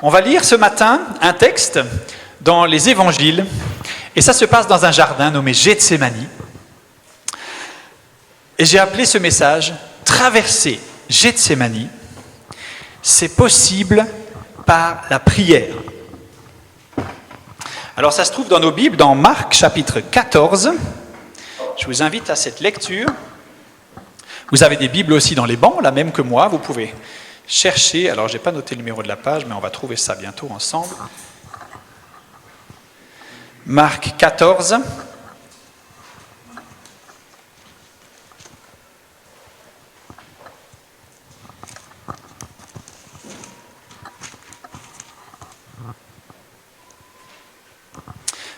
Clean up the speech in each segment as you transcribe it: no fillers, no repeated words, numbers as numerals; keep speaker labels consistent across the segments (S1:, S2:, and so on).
S1: On va lire ce matin un texte dans les évangiles, et ça se passe dans un jardin nommé Gethsémani. Et j'ai appelé ce message « Traverser Gethsémani, c'est possible par la prière ». Alors ça se trouve dans nos Bibles, dans Marc chapitre 14. Je vous invite à cette lecture. Vous avez des Bibles aussi dans les bancs, la même que moi, vous pouvez chercher. Alors je n'ai pas noté le numéro de la page, mais on va trouver ça bientôt ensemble. Marc 14.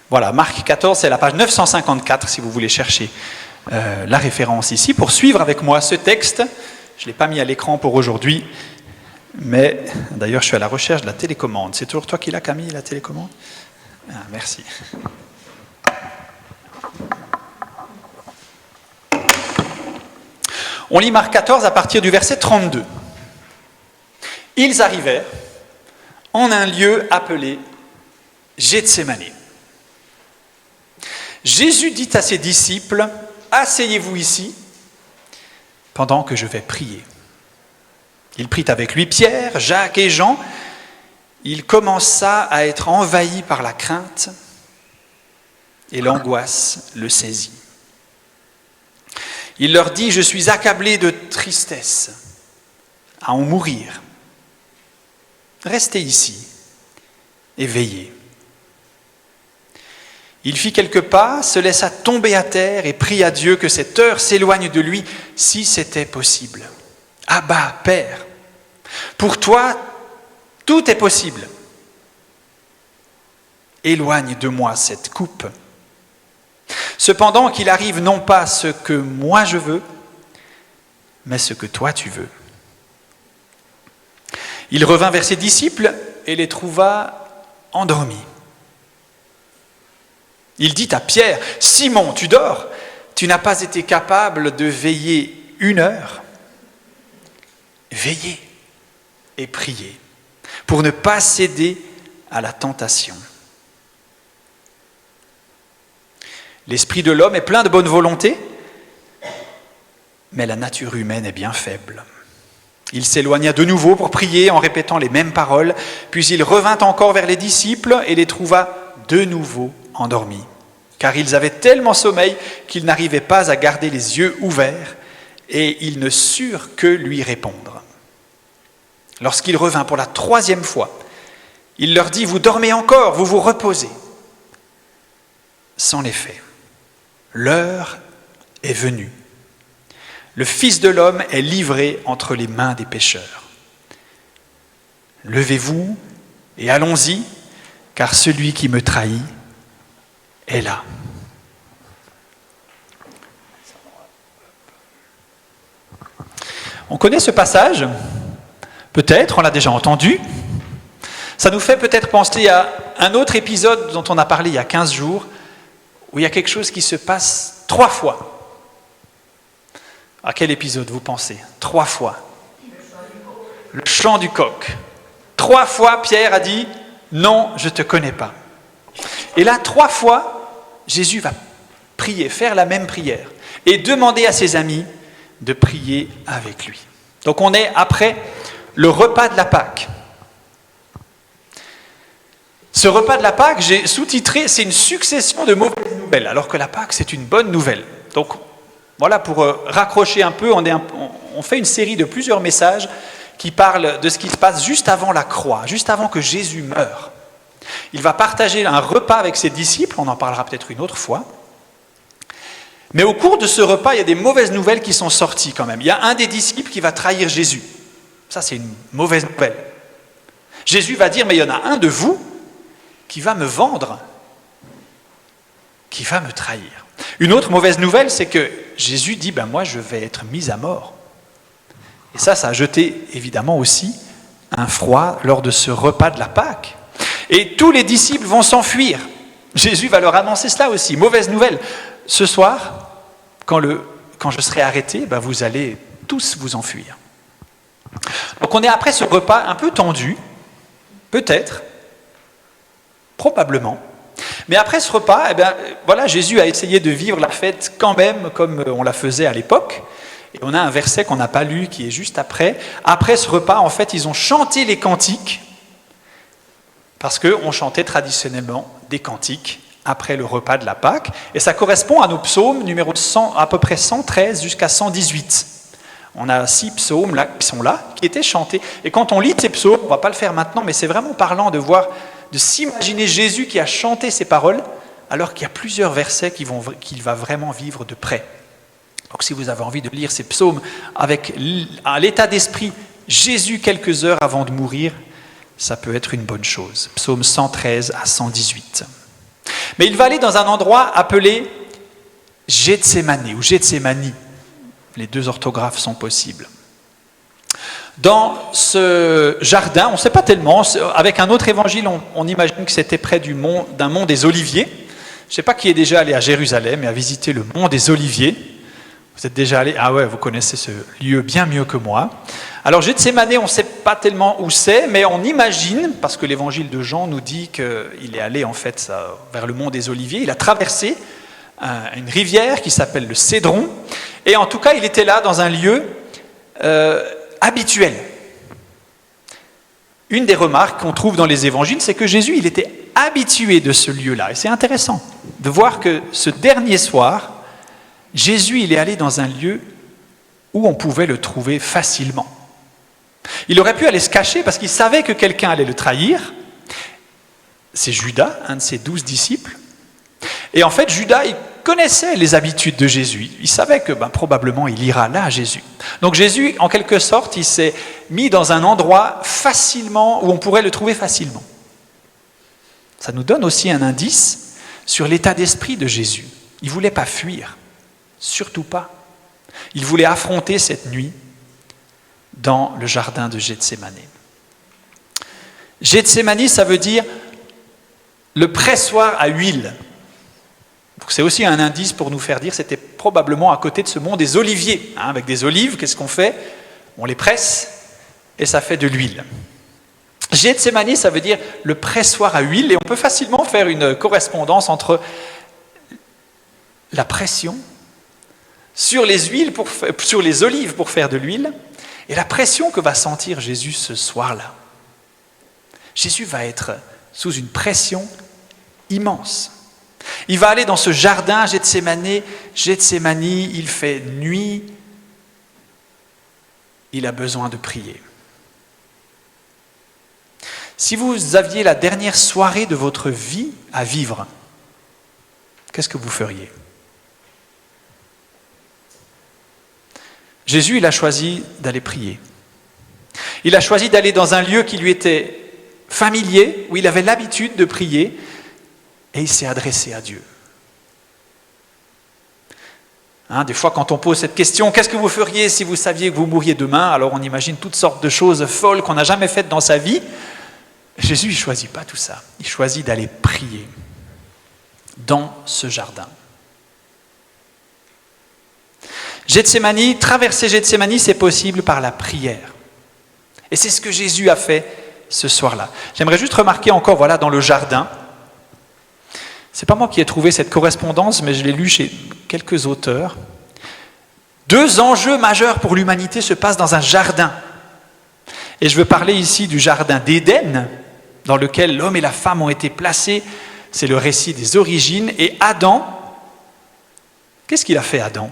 S1: Voilà, Marc 14, c'est la page 954 si vous voulez chercher la référence ici. Pour suivre avec moi ce texte, je ne l'ai pas mis à l'écran pour aujourd'hui, mais d'ailleurs je suis à la recherche de la télécommande. C'est toujours toi qui l'as, Camille, la télécommande ? Ah, merci. On lit Marc 14 à partir du verset 32. Ils arrivèrent en un lieu appelé Gethsémani. Jésus dit à ses disciples, « Asseyez-vous ici, pendant que je vais prier. » Il prit avec lui Pierre, Jacques et Jean. Il commença à être envahi par la crainte et l'angoisse le saisit. Il leur dit, « Je suis accablé de tristesse, à en mourir. Restez ici et veillez. » Il fit quelques pas, se laissa tomber à terre et pria Dieu que cette heure s'éloigne de lui, si c'était possible. « Abba, Père, pour toi, tout est possible. Éloigne de moi cette coupe. Cependant qu'il arrive non pas ce que moi je veux, mais ce que toi tu veux. » Il revint vers ses disciples et les trouva endormis. Il dit à Pierre, « Simon, tu dors? Tu n'as pas été capable de veiller 1 heure? Veillez et priez pour ne pas céder à la tentation. L'esprit de l'homme est plein de bonne volonté, mais la nature humaine est bien faible. » Il s'éloigna de nouveau pour prier en répétant les mêmes paroles, puis il revint encore vers les disciples et les trouva de nouveau endormis, car ils avaient tellement sommeil qu'ils n'arrivaient pas à garder les yeux ouverts et ils ne surent que lui répondre. Lorsqu'il revint pour la 3e fois, il leur dit « Vous dormez encore, vous vous reposez. » C'en est fait. L'heure est venue. Le Fils de l'homme est livré entre les mains des pécheurs. Levez-vous et allons-y, car celui qui me trahit est là. On connaît ce passage, peut-être, on l'a déjà entendu. Ça nous fait peut-être penser à un autre épisode dont on a parlé il y a 15 jours, où il y a quelque chose qui se passe 3 fois. À quel épisode vous pensez? 3 fois. Le chant du coq. 3 fois, Pierre a dit « Non, je ne te connais pas ». Et là, 3 fois, Jésus va prier, faire la même prière et demander à ses amis de prier avec lui. Donc on est après le repas de la Pâque. Ce repas de la Pâque, j'ai sous-titré, c'est une succession de mauvaises nouvelles, alors que la Pâque, c'est une bonne nouvelle. Donc voilà, pour raccrocher un peu, on fait une série de plusieurs messages qui parlent de ce qui se passe juste avant la croix, juste avant que Jésus meure. Il va partager un repas avec ses disciples, on en parlera peut-être une autre fois. Mais au cours de ce repas, il y a des mauvaises nouvelles qui sont sorties quand même. Il y a un des disciples qui va trahir Jésus. Ça, c'est une mauvaise nouvelle. Jésus va dire, mais il y en a un de vous qui va me vendre, qui va me trahir. Une autre mauvaise nouvelle, c'est que Jésus dit, moi je vais être mis à mort. Et ça a jeté évidemment aussi un froid lors de ce repas de la Pâque. Et tous les disciples vont s'enfuir. Jésus va leur annoncer cela aussi. Mauvaise nouvelle. Ce soir, quand je serai arrêté, vous allez tous vous enfuir. Donc on est après ce repas un peu tendu, Peut-être, probablement. Mais après ce repas, voilà, Jésus a essayé de vivre la fête quand même comme on la faisait à l'époque. Et on a un verset qu'on n'a pas lu qui est juste après. Après ce repas, en fait, ils ont chanté les cantiques parce qu'on chantait traditionnellement des cantiques après le repas de la Pâque. Et ça correspond à nos psaumes numéro 100, à peu près 113 jusqu'à 118. On a 6 psaumes là, qui sont là, qui étaient chantés. Et quand on lit ces psaumes, on ne va pas le faire maintenant, mais c'est vraiment parlant de voir, de s'imaginer Jésus qui a chanté ces paroles, alors qu'il y a plusieurs versets qu'il va vraiment vivre de près. Donc si vous avez envie de lire ces psaumes avec à l'état d'esprit Jésus quelques heures avant de mourir, ça peut être une bonne chose. Psaume 113 à 118. Mais il va aller dans un endroit appelé Gethsémani ou Gethsémani. Les 2 orthographes sont possibles. Dans ce jardin, on ne sait pas tellement, avec un autre évangile, on imagine que c'était près d'un mont des Oliviers. Je ne sais pas qui est déjà allé à Jérusalem et a visité le mont des Oliviers. Vous êtes déjà allé? Ah ouais, vous connaissez ce lieu bien mieux que moi. Alors Gethsémani, on ne sait pas tellement où c'est, mais on imagine, parce que l'évangile de Jean nous dit qu'il est allé en fait vers le mont des Oliviers, il a traversé une rivière qui s'appelle le Cédron, et en tout cas il était là dans un lieu habituel. Une des remarques qu'on trouve dans les évangiles, c'est que Jésus, il était habitué de ce lieu-là. Et c'est intéressant de voir que ce dernier soir, Jésus, il est allé dans un lieu où on pouvait le trouver facilement. Il aurait pu aller se cacher parce qu'il savait que quelqu'un allait le trahir. C'est Judas, un de ses 12 disciples. Et en fait, Judas, il connaissait les habitudes de Jésus. Il savait que probablement il ira là, Jésus. Donc Jésus, en quelque sorte, il s'est mis dans un endroit facilement, où on pourrait le trouver facilement. Ça nous donne aussi un indice sur l'état d'esprit de Jésus. Il ne voulait pas fuir, surtout pas. Il voulait affronter cette nuit dans le jardin de Gethsémani. Gethsémani, ça veut dire le pressoir à huile. Donc c'est aussi un indice pour nous faire dire que c'était probablement à côté de ce mont des Oliviers. Avec des olives, qu'est-ce qu'on fait? On les presse et ça fait de l'huile. Gethsémani, ça veut dire le pressoir à huile, et on peut facilement faire une correspondance entre la pression sur les olives pour faire de l'huile et la pression que va sentir Jésus ce soir-là. Jésus va être sous une pression immense. Il va aller dans ce jardin, Gethsémani, il fait nuit, il a besoin de prier. Si vous aviez la dernière soirée de votre vie à vivre, qu'est-ce que vous feriez? Jésus, il a choisi d'aller prier. Il a choisi d'aller dans un lieu qui lui était familier, où il avait l'habitude de prier, et il s'est adressé à Dieu. Des fois, quand on pose cette question, qu'est-ce que vous feriez si vous saviez que vous mourriez demain? Alors on imagine toutes sortes de choses folles qu'on n'a jamais faites dans sa vie. Jésus, il ne choisit pas tout ça. Il choisit d'aller prier dans ce jardin. Gethsémani, traverser Gethsémani, c'est possible par la prière. Et c'est ce que Jésus a fait ce soir-là. J'aimerais juste remarquer encore, voilà, dans le jardin, c'est pas moi qui ai trouvé cette correspondance, mais je l'ai lu chez quelques auteurs. 2 enjeux majeurs pour l'humanité se passent dans un jardin. Et je veux parler ici du jardin d'Éden, dans lequel l'homme et la femme ont été placés. C'est le récit des origines. Et Adam, qu'est-ce qu'il a fait, Adam?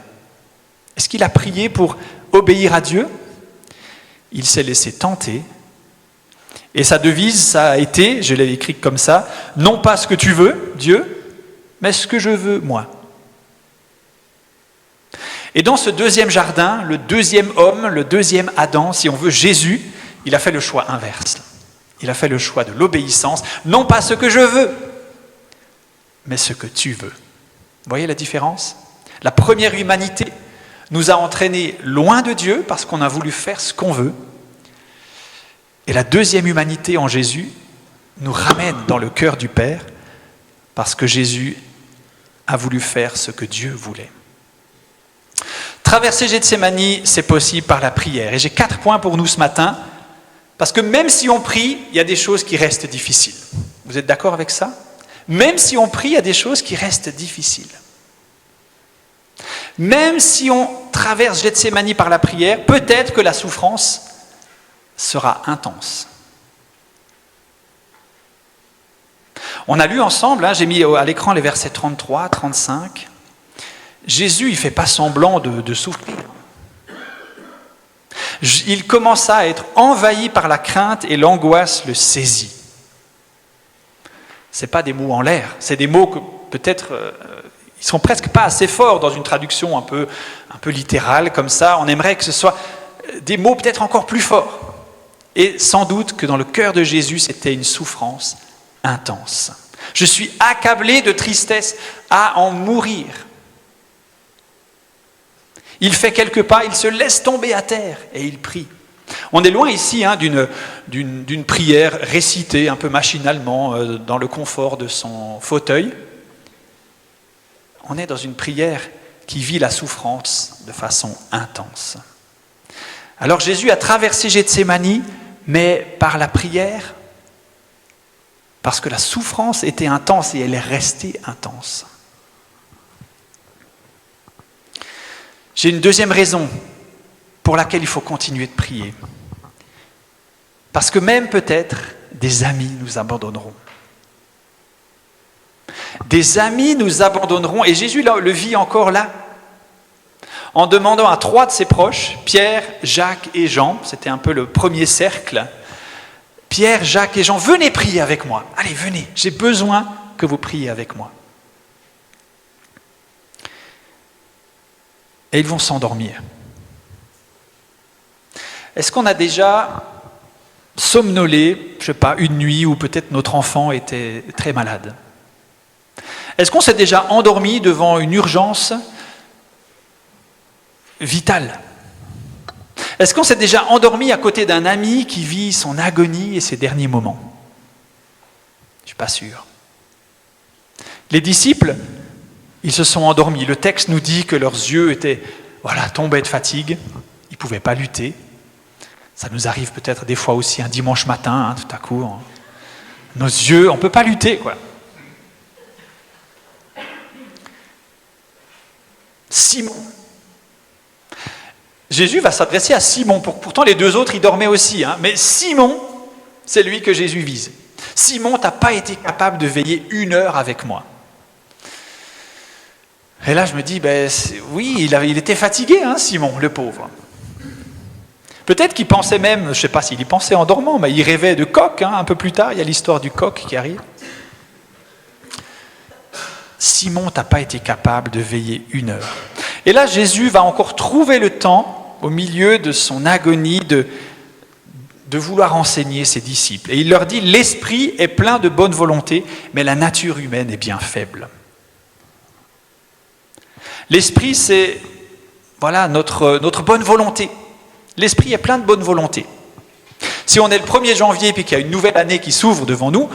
S1: Est-ce qu'il a prié pour obéir à Dieu? Il s'est laissé tenter. Et sa devise, ça a été, je l'ai écrit comme ça, non pas ce que tu veux, Dieu, mais ce que je veux, moi. Et dans ce deuxième jardin, le deuxième homme, le deuxième Adam, si on veut, Jésus, il a fait le choix inverse. Il a fait le choix de l'obéissance, non pas ce que je veux, mais ce que tu veux. Vous voyez la différence? La première humanité nous a entraînés loin de Dieu parce qu'on a voulu faire ce qu'on veut. Et la deuxième humanité en Jésus nous ramène dans le cœur du Père parce que Jésus a voulu faire ce que Dieu voulait. Traverser Gethsémani, c'est possible par la prière. Et j'ai 4 points pour nous ce matin Parce que même si on prie, il y a des choses qui restent difficiles. Vous êtes d'accord avec ça? Même si on prie, il y a des choses qui restent difficiles. Même si on traverse Gethsémani par la prière, peut-être que la souffrance sera intense. On a lu ensemble, j'ai mis à l'écran les versets 33, 35. Jésus, il ne fait pas semblant de souffrir. Il commença à être envahi par la crainte et l'angoisse le saisit. Ce n'est pas des mots en l'air, c'est des mots que peut-être, ils ne sont presque pas assez forts dans une traduction un peu littérale comme ça. On aimerait que ce soit des mots peut-être encore plus forts. Et sans doute que dans le cœur de Jésus, c'était une souffrance intense. Je suis accablé de tristesse à en mourir. Il fait quelques pas, il se laisse tomber à terre et il prie. On est loin ici d'une prière récitée un peu machinalement dans le confort de son fauteuil. On est dans une prière qui vit la souffrance de façon intense. Alors Jésus a traversé Gethsémani, mais par la prière, parce que la souffrance était intense et elle est restée intense. J'ai une deuxième raison pour laquelle il faut continuer de prier. Parce que même peut-être des amis nous abandonneront. Des amis nous abandonneront, et Jésus le vit encore là, en demandant à 3 de ses proches, Pierre, Jacques et Jean, c'était un peu le premier cercle, Pierre, Jacques et Jean, venez prier avec moi. Allez, venez, j'ai besoin que vous priez avec moi. Et ils vont s'endormir. Est-ce qu'on a déjà somnolé, je ne sais pas, une nuit où peut-être notre enfant était très malade? Est-ce qu'on s'est déjà endormi devant une urgence vitale? Est-ce qu'on s'est déjà endormi à côté d'un ami qui vit son agonie et ses derniers moments? Je ne suis pas sûr. Les disciples, ils se sont endormis. Le texte nous dit que leurs yeux étaient tombés de fatigue. Ils ne pouvaient pas lutter. Ça nous arrive peut-être des fois aussi un dimanche matin, tout à coup. Nos yeux, on ne peut pas lutter, quoi. Simon. Jésus va s'adresser à Simon. Pourtant, les 2 autres, ils dormaient aussi. Mais Simon, c'est lui que Jésus vise. Simon, tu n'as pas été capable de veiller 1 heure avec moi. Et là, je me dis, oui, il était fatigué, Simon, le pauvre. Peut-être qu'il pensait même, je ne sais pas s'il y pensait en dormant, mais il rêvait de coq, un peu plus tard, il y a l'histoire du coq qui arrive. Simon, tu n'as pas été capable de veiller 1 heure. Et là, Jésus va encore trouver le temps, au milieu de son agonie, de vouloir enseigner ses disciples. Et il leur dit, l'esprit est plein de bonne volonté, mais la nature humaine est bien faible. L'esprit, c'est notre bonne volonté. L'esprit est plein de bonne volonté. Si on est le 1er janvier et qu'il y a une nouvelle année qui s'ouvre devant nous,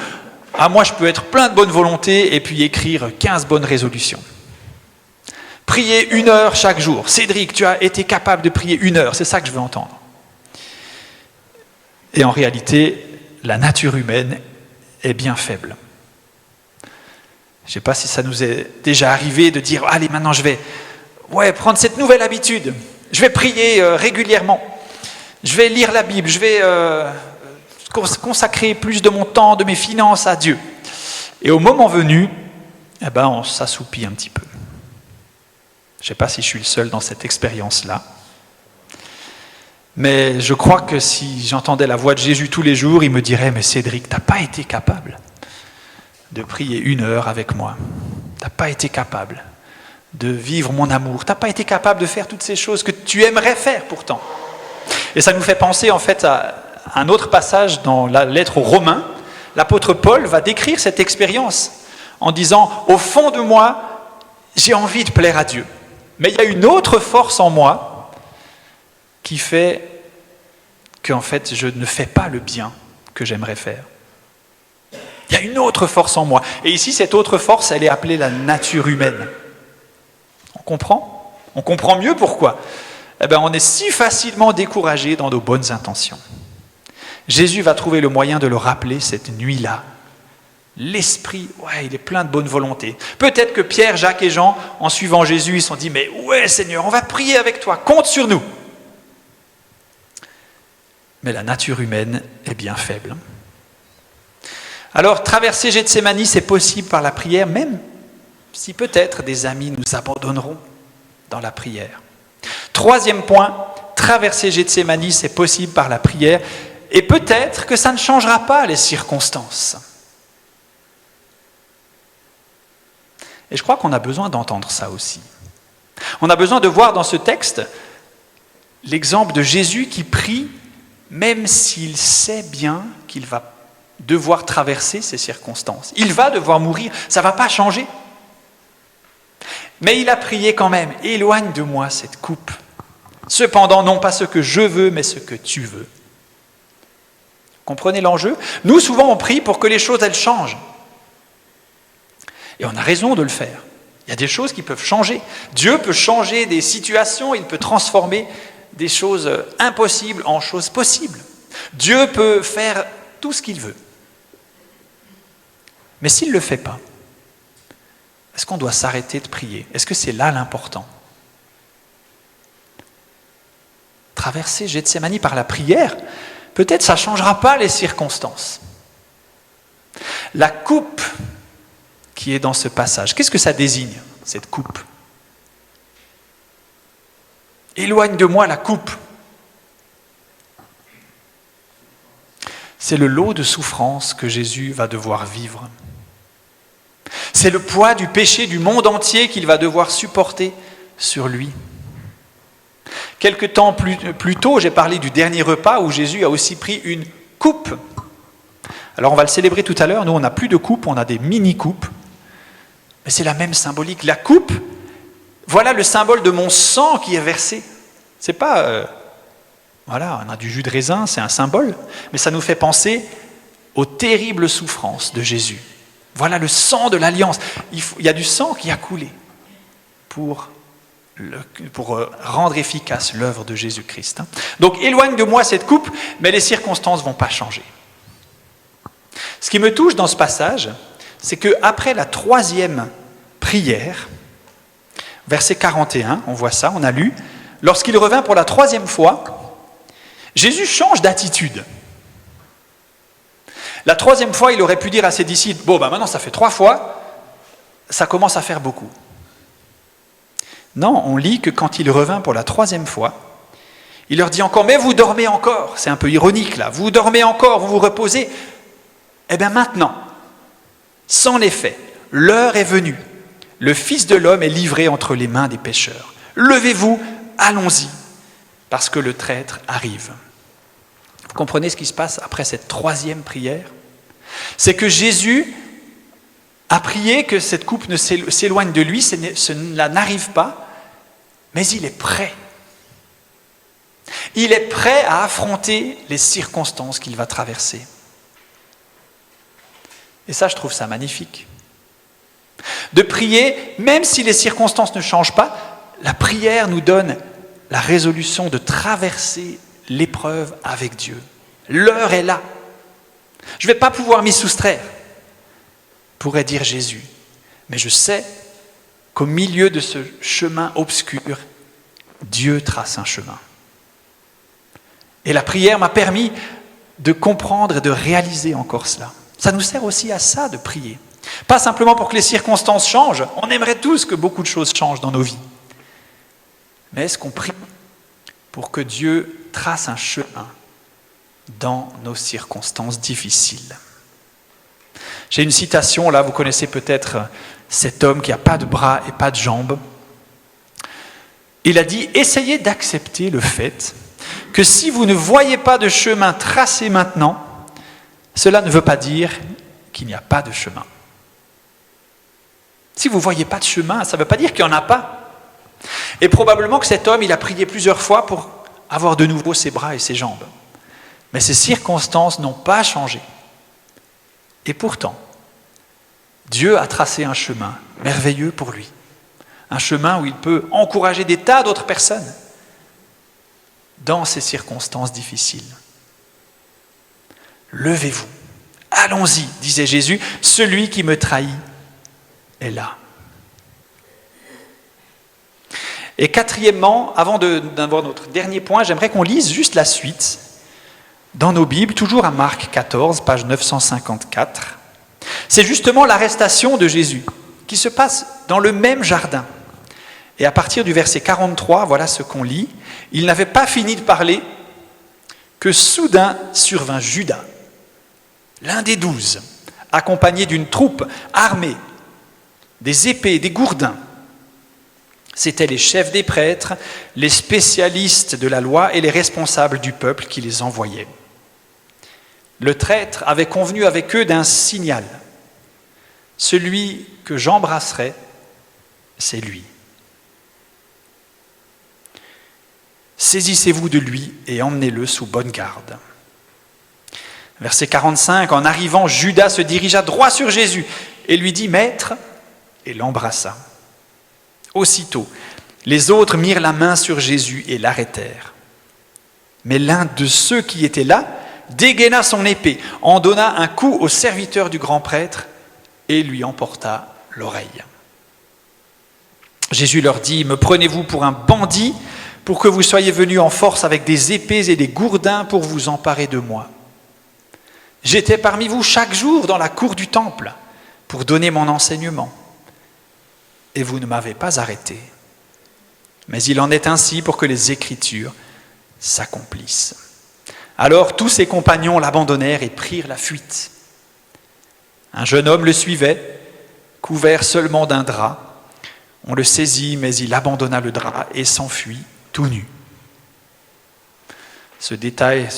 S1: moi je peux être plein de bonne volonté et puis écrire 15 bonnes résolutions. Prier 1 heure chaque jour. Cédric, tu as été capable de prier 1 heure, c'est ça que je veux entendre. Et en réalité, la nature humaine est bien faible. Je ne sais pas si ça nous est déjà arrivé de dire « Allez, maintenant je vais prendre cette nouvelle habitude. Je vais prier régulièrement. Je vais lire la Bible. Je vais consacrer plus de mon temps, de mes finances à Dieu. » Et au moment venu, on s'assoupit un petit peu. Je ne sais pas si je suis le seul dans cette expérience-là. Mais je crois que si j'entendais la voix de Jésus tous les jours, il me dirait « Mais Cédric, tu n'as pas été capable de prier 1 heure avec moi. Tu n'as pas été capable de vivre mon amour. Tu n'as pas été capable de faire toutes ces choses que tu aimerais faire pourtant. » Et ça nous fait penser en fait à un autre passage dans la lettre aux Romains. L'apôtre Paul va décrire cette expérience en disant « Au fond de moi, j'ai envie de plaire à Dieu. Mais il y a une autre force en moi qui fait qu'en fait je ne fais pas le bien que j'aimerais faire. » Il y a une autre force en moi. Et ici, cette autre force, elle est appelée la nature humaine. On comprend? On comprend mieux pourquoi. On est si facilement découragé dans nos bonnes intentions. Jésus va trouver le moyen de le rappeler cette nuit-là. L'esprit, il est plein de bonne volonté. Peut-être que Pierre, Jacques et Jean, en suivant Jésus, ils se sont dit « Mais ouais Seigneur, on va prier avec toi, compte sur nous !» Mais la nature humaine est bien faible. Alors, traverser Gethsémani, c'est possible par la prière, même si peut-être des amis nous abandonneront dans la prière. Troisième point, traverser Gethsémani, c'est possible par la prière, et peut-être que ça ne changera pas les circonstances. Et je crois qu'on a besoin d'entendre ça aussi. On a besoin de voir dans ce texte l'exemple de Jésus qui prie, même s'il sait bien qu'il va devoir traverser ces circonstances. Il va devoir mourir, ça ne va pas changer. Mais il a prié quand même, « Éloigne de moi cette coupe. Cependant, non pas ce que je veux, mais ce que tu veux. » Comprenez l'enjeu ? Nous, souvent, on prie pour que les choses, elles changent. Et on a raison de le faire. Il y a des choses qui peuvent changer. Dieu peut changer des situations, il peut transformer des choses impossibles en choses possibles. Dieu peut faire tout ce qu'il veut. Mais s'il ne le fait pas, est-ce qu'on doit s'arrêter de prier ? Est-ce que c'est là l'important ? Traverser Gethsémani par la prière, peut-être ça ne changera pas les circonstances. La coupe qui est dans ce passage, qu'est-ce que ça désigne, cette coupe ? Éloigne de moi la coupe. C'est le lot de souffrance que Jésus va devoir vivre. C'est le poids du péché du monde entier qu'il va devoir supporter sur lui. Quelque temps plus tôt, j'ai parlé du dernier repas où Jésus a aussi pris une coupe. Alors on va le célébrer tout à l'heure, nous on n'a plus de coupe, on a des mini-coupes. Mais c'est la même symbolique. La coupe, voilà le symbole de mon sang qui est versé. C'est pas, on a du jus de raisin, c'est un symbole, mais ça nous fait penser aux terribles souffrances de Jésus. Voilà le sang de l'alliance. Il y a du sang qui a coulé pour rendre efficace l'œuvre de Jésus-Christ. Donc éloigne de moi cette coupe, mais les circonstances ne vont pas changer. Ce qui me touche dans ce passage, c'est qu'après la troisième prière, verset 41, on voit ça, on a lu, lorsqu'il revint pour la troisième fois, Jésus change d'attitude. La troisième fois, il aurait pu dire à ses disciples, maintenant ça fait 3 fois, ça commence à faire beaucoup. Non, on lit que quand il revint pour la troisième fois, il leur dit encore, mais vous dormez encore, c'est un peu ironique là, vous dormez encore, vous vous reposez. Eh bien maintenant, c'en est fait, l'heure est venue, le Fils de l'homme est livré entre les mains des pécheurs. Levez-vous, allons-y, parce que le traître arrive. Vous comprenez ce qui se passe après cette troisième prière ? C'est que Jésus a prié que cette coupe ne s'éloigne de lui, cela n'arrive pas, mais il est prêt. Il est prêt à affronter les circonstances qu'il va traverser. Et ça, je trouve ça magnifique. De prier, même si les circonstances ne changent pas, la prière nous donne la résolution de traverser l'épreuve avec Dieu. L'heure est là. Je ne vais pas pouvoir m'y soustraire, pourrait dire Jésus. Mais je sais qu'au milieu de ce chemin obscur, Dieu trace un chemin. Et la prière m'a permis de comprendre et de réaliser encore cela. Ça nous sert aussi à ça de prier. Pas simplement pour que les circonstances changent. On aimerait tous que beaucoup de choses changent dans nos vies. Mais est-ce qu'on prie pour que Dieu trace un chemin dans nos circonstances difficiles ? J'ai une citation, là, vous connaissez peut-être cet homme qui n'a pas de bras et pas de jambes. Il a dit « Essayez d'accepter le fait que si vous ne voyez pas de chemin tracé maintenant, cela ne veut pas dire qu'il n'y a pas de chemin. » Si vous ne voyez pas de chemin, ça ne veut pas dire qu'il n'y en a pas. Et probablement que cet homme, il a prié plusieurs fois pour avoir de nouveau ses bras et ses jambes. Mais ces circonstances n'ont pas changé. Et pourtant, Dieu a tracé un chemin merveilleux pour lui. Un chemin où il peut encourager des tas d'autres personnes dans ces circonstances difficiles. Levez-vous, allons-y, disait Jésus, celui qui me trahit est là. Et quatrièmement, avant d'avoir notre dernier point, j'aimerais qu'on lise juste la suite dans nos Bibles, toujours à Marc 14, page 954. C'est justement l'arrestation de Jésus qui se passe dans le même jardin. Et à partir du verset 43, voilà ce qu'on lit. Il n'avait pas fini de parler que soudain survint Judas, l'un des 12, accompagné d'une troupe armée, des épées, des gourdins. C'étaient les chefs des prêtres, les spécialistes de la loi et les responsables du peuple qui les envoyaient. Le traître avait convenu avec eux d'un signal. Celui que j'embrasserai, c'est lui. Saisissez-vous de lui et emmenez-le sous bonne garde. Verset 45, en arrivant, Judas se dirigea droit sur Jésus et lui dit « Maître » et l'embrassa. Aussitôt, les autres mirent la main sur Jésus et l'arrêtèrent. Mais l'un de ceux qui étaient là dégaina son épée, en donna un coup au serviteur du grand prêtre et lui emporta l'oreille. Jésus leur dit « Me prenez-vous pour un bandit pour que vous soyez venus en force avec des épées et des gourdins pour vous emparer de moi. J'étais parmi vous chaque jour dans la cour du temple pour donner mon enseignement. Et vous ne m'avez pas arrêté. Mais il en est ainsi pour que les Écritures s'accomplissent. » Alors tous ses compagnons l'abandonnèrent et prirent la fuite. Un jeune homme le suivait, couvert seulement d'un drap. On le saisit, mais il abandonna le drap et s'enfuit tout nu. Ce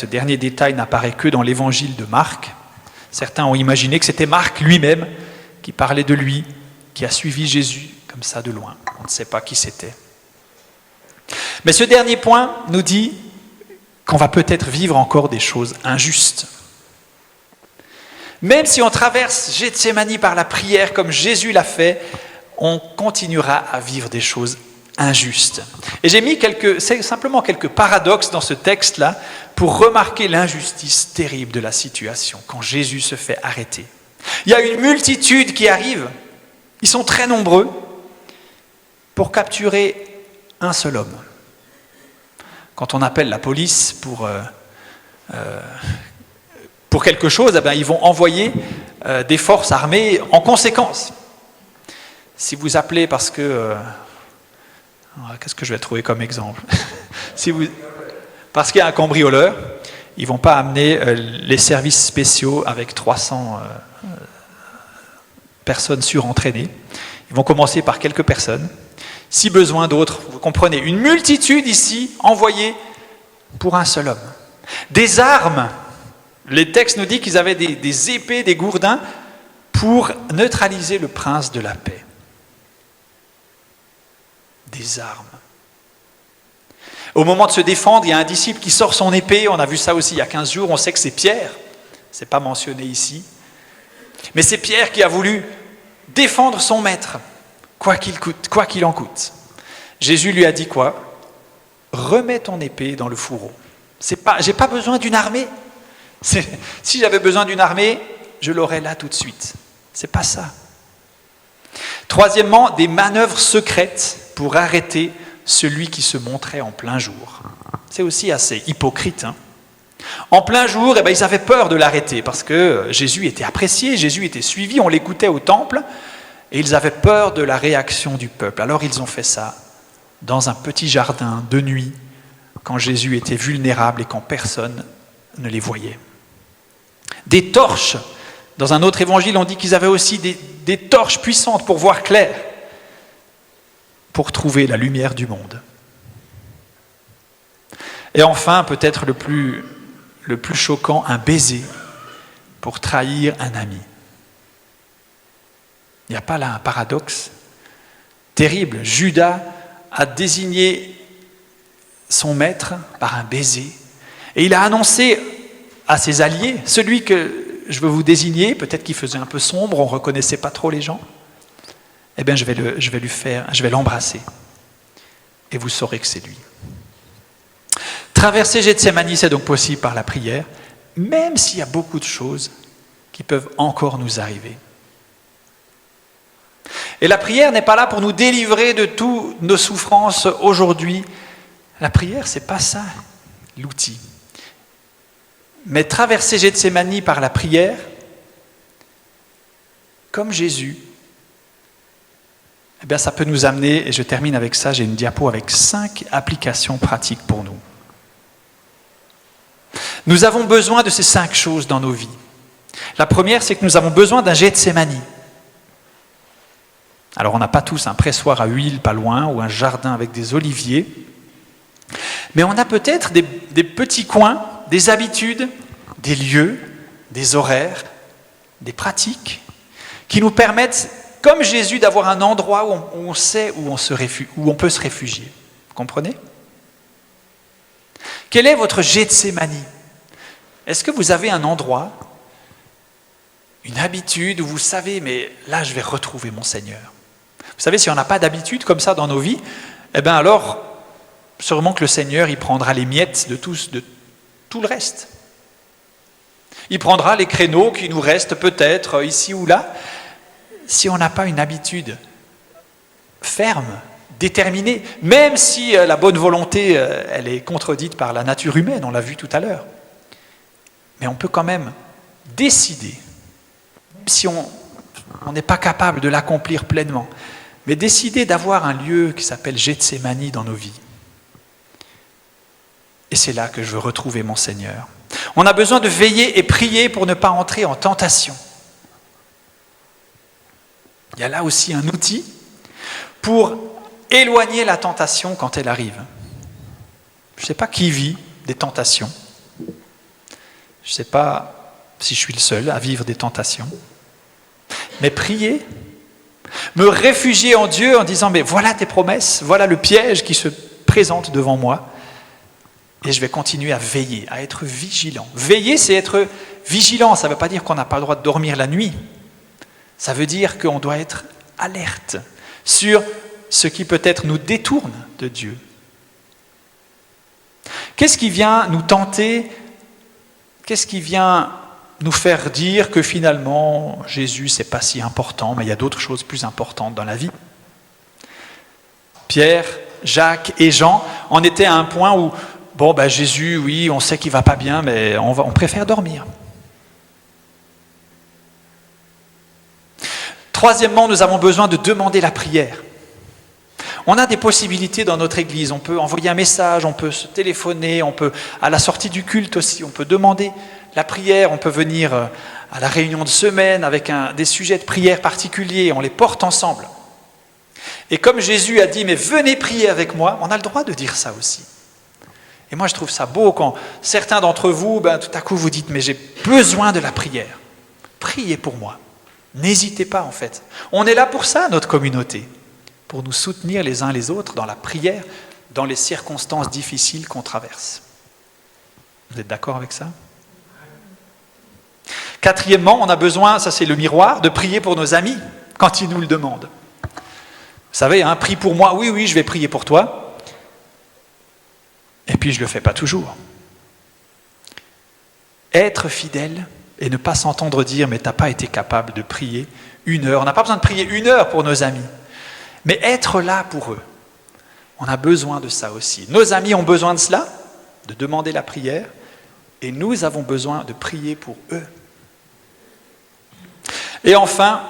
S1: dernier détail n'apparaît que dans l'évangile de Marc. Certains ont imaginé que c'était Marc lui-même qui parlait de lui, qui a suivi Jésus comme ça de loin. On ne sait pas qui c'était. Mais ce dernier point nous dit qu'on va peut-être vivre encore des choses injustes. Même si on traverse Gethsémani par la prière comme Jésus l'a fait, on continuera à vivre des choses injustes. Et j'ai mis simplement quelques paradoxes dans ce texte-là pour remarquer l'injustice terrible de la situation quand Jésus se fait arrêter. Il y a une multitude qui arrive, ils sont très nombreux, pour capturer un seul homme. Quand on appelle la police pour quelque chose, eh bien, ils vont envoyer des forces armées en conséquence. Si vous appelez parce que... qu'est-ce que je vais trouver comme exemple ? Parce qu'il y a un cambrioleur, ils ne vont pas amener les services spéciaux avec 300 personnes surentraînées. Ils vont commencer par quelques personnes. Si besoin d'autres, vous comprenez, une multitude ici envoyée pour un seul homme. Des armes, les textes nous disent qu'ils avaient des épées, des gourdins pour neutraliser le prince de la paix. Des armes. Au moment de se défendre, il y a un disciple qui sort son épée, on a vu ça aussi il y a 15 jours, on sait que c'est Pierre, ce n'est pas mentionné ici, mais c'est Pierre qui a voulu défendre son maître, quoi qu'il en coûte. Jésus lui a dit quoi ? Remets ton épée dans le fourreau. J'ai pas besoin d'une armée. Si j'avais besoin d'une armée, je l'aurais là tout de suite. C'est pas ça. Troisièmement, des manœuvres secrètes pour arrêter celui qui se montrait en plein jour. C'est aussi assez hypocrite. En plein jour, ils avaient peur de l'arrêter parce que Jésus était apprécié, Jésus était suivi, on l'écoutait au temple et ils avaient peur de la réaction du peuple. Alors ils ont fait ça dans un petit jardin de nuit quand Jésus était vulnérable et quand personne ne les voyait. Des torches. Dans un autre évangile, on dit qu'ils avaient aussi des torches puissantes pour voir clair, pour trouver la lumière du monde. Et enfin, peut-être le plus choquant, un baiser pour trahir un ami. Il n'y a pas là un paradoxe terrible. Judas a désigné son maître par un baiser et il a annoncé à ses alliés, celui que je veux vous désigner, peut-être qu'il faisait un peu sombre, on ne reconnaissait pas trop les gens, eh bien je vais l'embrasser et vous saurez que c'est lui. Traverser Gethsémani, c'est donc possible par la prière, même s'il y a beaucoup de choses qui peuvent encore nous arriver. Et la prière n'est pas là pour nous délivrer de toutes nos souffrances aujourd'hui. La prière, c'est pas ça, l'outil. Mais traverser Gethsémani par la prière, comme Jésus, eh bien, ça peut nous amener, et je termine avec ça, j'ai une diapo avec 5 applications pratiques pour nous. Nous avons besoin de ces 5 choses dans nos vies. La première, c'est que nous avons besoin d'un Gethsémani. Alors, on n'a pas tous un pressoir à huile pas loin, ou un jardin avec des oliviers, mais on a peut-être des petits coins, des habitudes, des lieux, des horaires, des pratiques, qui nous permettent, comme Jésus, d'avoir un endroit où on sait où on peut se réfugier. Vous comprenez ? Quel est votre Gethsémani ? Est-ce que vous avez un endroit, une habitude où vous savez, mais là je vais retrouver mon Seigneur ? Vous savez, si on n'a pas d'habitude comme ça dans nos vies, eh bien alors, sûrement que le Seigneur, il prendra les miettes de tout le reste. Il prendra les créneaux qui nous restent peut-être ici ou là. Si on n'a pas une habitude ferme, déterminée, même si la bonne volonté, elle est contredite par la nature humaine, on l'a vu tout à l'heure, mais on peut quand même décider, même si on n'est pas capable de l'accomplir pleinement, mais décider d'avoir un lieu qui s'appelle Gethsémani dans nos vies. Et c'est là que je veux retrouver mon Seigneur. On a besoin de veiller et prier pour ne pas entrer en tentation. Il y a là aussi un outil pour éloigner la tentation quand elle arrive. Je ne sais pas qui vit des tentations. Je ne sais pas si je suis le seul à vivre des tentations. Mais prier, me réfugier en Dieu en disant « mais voilà tes promesses, voilà le piège qui se présente devant moi ». Et je vais continuer à veiller, à être vigilant. Veiller, c'est être vigilant. Ça ne veut pas dire qu'on n'a pas le droit de dormir la nuit. Ça veut dire qu'on doit être alerte sur ce qui peut-être nous détourne de Dieu. Qu'est-ce qui vient nous tenter ? Qu'est-ce qui vient nous faire dire que finalement, Jésus, c'est pas si important, mais il y a d'autres choses plus importantes dans la vie ? Pierre, Jacques et Jean en étaient à un point où Jésus, oui, on sait qu'il ne va pas bien, mais on préfère dormir. Troisièmement, nous avons besoin de demander la prière. On a des possibilités dans notre Église. On peut envoyer un message, on peut se téléphoner, on peut, à la sortie du culte aussi, on peut demander la prière, on peut venir à la réunion de semaine avec des sujets de prière particuliers, on les porte ensemble. Et comme Jésus a dit, mais venez prier avec moi, on a le droit de dire ça aussi. Et moi, je trouve ça beau quand certains d'entre vous, tout à coup, vous dites « mais j'ai besoin de la prière. Priez pour moi. » N'hésitez pas, en fait. On est là pour ça, notre communauté, pour nous soutenir les uns les autres dans la prière, dans les circonstances difficiles qu'on traverse. Vous êtes d'accord avec ça ? Quatrièmement, on a besoin, ça c'est le miroir, de prier pour nos amis quand ils nous le demandent. Vous savez, prie pour moi, oui, je vais prier pour toi. Et puis je ne le fais pas toujours. Être fidèle et ne pas s'entendre dire « mais tu n'as pas été capable de prier 1 heure ». On n'a pas besoin de prier 1 heure pour nos amis, mais être là pour eux. On a besoin de ça aussi. Nos amis ont besoin de cela, de demander la prière, et nous avons besoin de prier pour eux. Et enfin,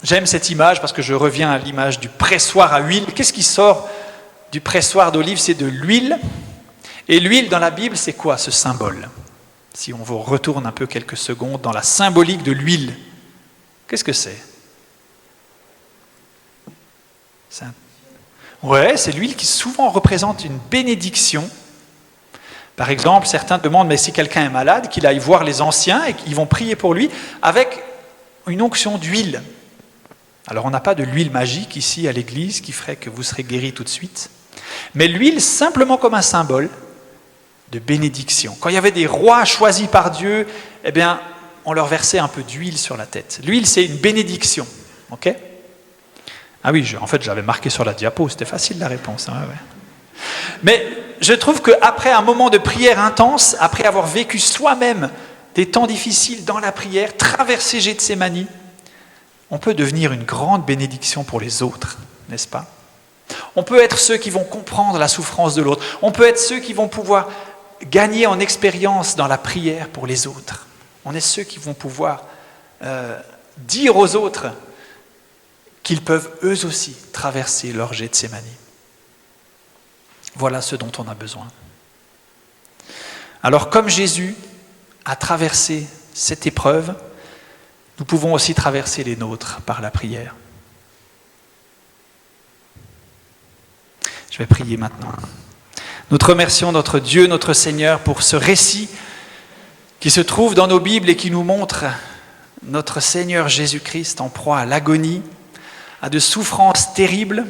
S1: j'aime cette image parce que je reviens à l'image du pressoir à huile. Qu'est-ce qui sort du pressoir d'olive ? C'est de l'huile. Et l'huile dans la Bible, c'est quoi ce symbole ? Si on vous retourne un peu quelques secondes dans la symbolique de l'huile, qu'est-ce que c'est ? C'est l'huile qui souvent représente une bénédiction. Par exemple, certains demandent, mais si quelqu'un est malade, qu'il aille voir les anciens et qu'ils vont prier pour lui avec une onction d'huile. Alors on n'a pas de l'huile magique ici à l'église qui ferait que vous serez guéri tout de suite. Mais l'huile simplement comme un symbole de bénédiction. Quand il y avait des rois choisis par Dieu, on leur versait un peu d'huile sur la tête. L'huile, c'est une bénédiction. Ok ? Ah oui, j'avais marqué sur la diapo, c'était facile la réponse. Ouais. Mais je trouve qu'après un moment de prière intense, après avoir vécu soi-même des temps difficiles dans la prière, traverser Gethsémani, on peut devenir une grande bénédiction pour les autres, n'est-ce pas? On peut être ceux qui vont comprendre la souffrance de l'autre. On peut être ceux qui vont pouvoir gagner en expérience dans la prière pour les autres. On est ceux qui vont pouvoir dire aux autres qu'ils peuvent eux aussi traverser leur Gethsémani. Voilà ce dont on a besoin. Alors comme Jésus a traversé cette épreuve, nous pouvons aussi traverser les nôtres par la prière. Je vais prier maintenant. Nous te remercions, notre Dieu, notre Seigneur, pour ce récit qui se trouve dans nos Bibles et qui nous montre notre Seigneur Jésus-Christ en proie à l'agonie, à de souffrances terribles,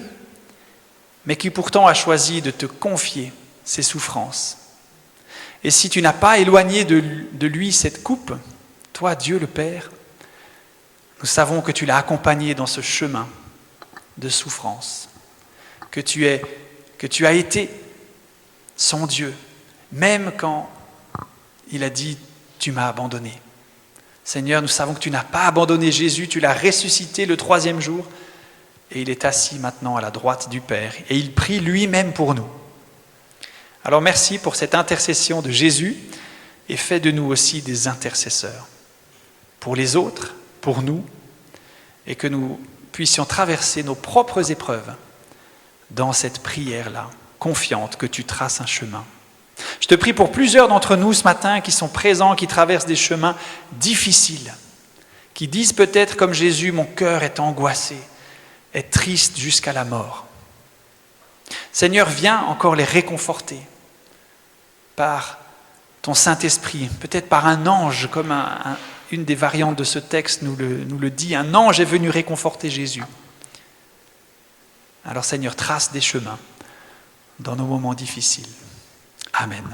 S1: mais qui pourtant a choisi de te confier ces souffrances. Et si tu n'as pas éloigné de lui cette coupe, toi, Dieu le Père, nous savons que tu l'as accompagné dans ce chemin de souffrance, que tu as été son Dieu, même quand il a dit « tu m'as abandonné ». Seigneur, nous savons que tu n'as pas abandonné Jésus, tu l'as ressuscité le 3e jour et il est assis maintenant à la droite du Père et il prie lui-même pour nous. Alors merci pour cette intercession de Jésus et fais de nous aussi des intercesseurs pour les autres, pour nous, et que nous puissions traverser nos propres épreuves dans cette prière-là, confiante que tu traces un chemin. Je te prie pour plusieurs d'entre nous ce matin qui sont présents, qui traversent des chemins difficiles, qui disent peut-être comme Jésus, mon cœur est angoissé, est triste jusqu'à la mort. Seigneur, viens encore les réconforter par ton Saint-Esprit, peut-être par un ange, comme une des variantes de ce texte nous le dit, un ange est venu réconforter Jésus. Alors Seigneur, trace des chemins dans nos moments difficiles. Amen.